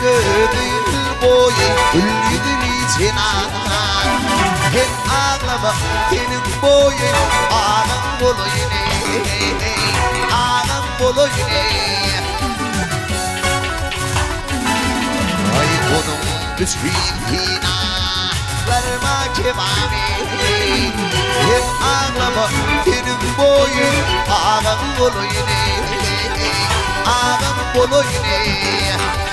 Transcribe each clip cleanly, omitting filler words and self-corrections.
ömür boyu üllüdür içinan Hem ağlama senin boyun ağam bolaýyn ağam bolaýyn Ay onun düşbihina Verma kebami Hem ağlama senin boyun ağam bolaýyn ağam bolaýyn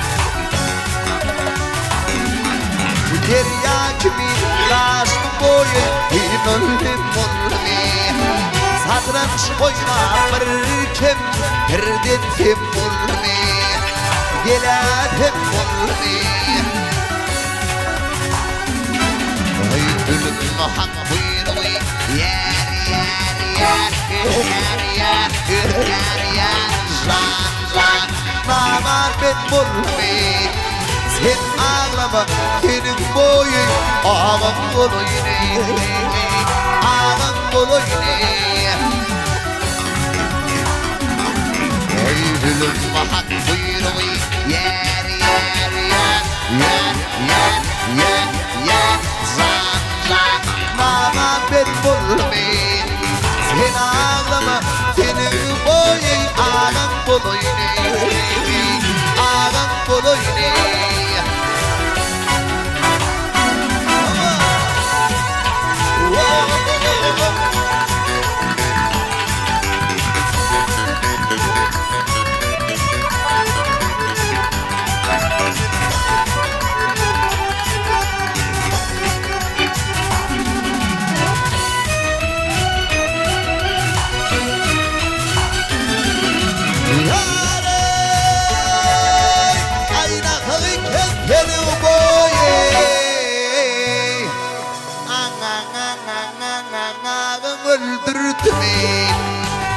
Derya kimi laştı boyun İnanım olmi Satranç oyna bir kim Birden kim olmi Gelatem olmi Ay gülüm hak buyruğu Yer yer yer Yer yer yer yer Zan zan Namar ben olmi Sen ağlama senin boyun ağam bolaýyn ağam bolaýyn Ey gülüm hak buyruğu yer yer yer yer yer yer yer zan zan Nama ben bolmayın Sen ağlama senin boyun ağam bolaýyn ağam bolaýyn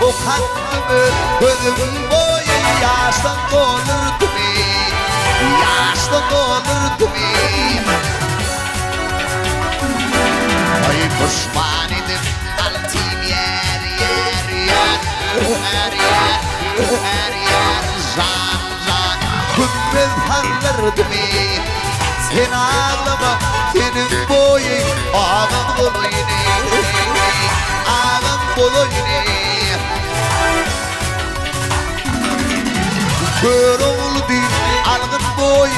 O kalbimi gözüm boyu yaştan dolurdu yaştan dolurdu Ay pişman edip altın yer yer yer her yer her yer zan zan Gümbel tanırdı Sen ağlama senin boyun ağam bolaýyn ağam bolaýyn Kör oldu algın boyu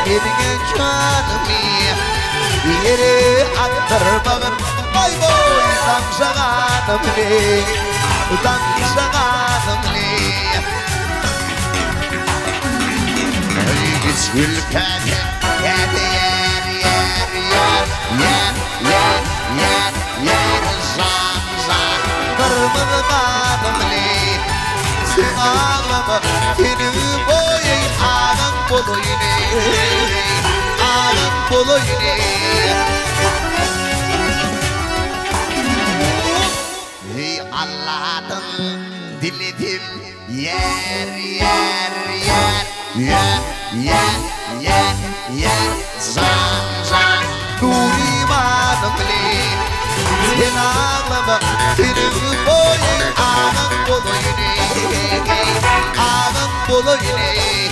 Eline canımı Yere attırmağın Ay boy damşağanım ne Damşağanım ne Ay git ülkede Yerde yer yer yer Yer yer yer yer Zan zan Kırmızığanım ne Sen ağlama senin boyun ağam bolaýyn ağam bolaýyn Ey Allah'tan diledim yer yer yer yer yer yer yer zan zan Nur imanım Sen ağlama senin boyun ağam bolaýyn ağam bolaýyn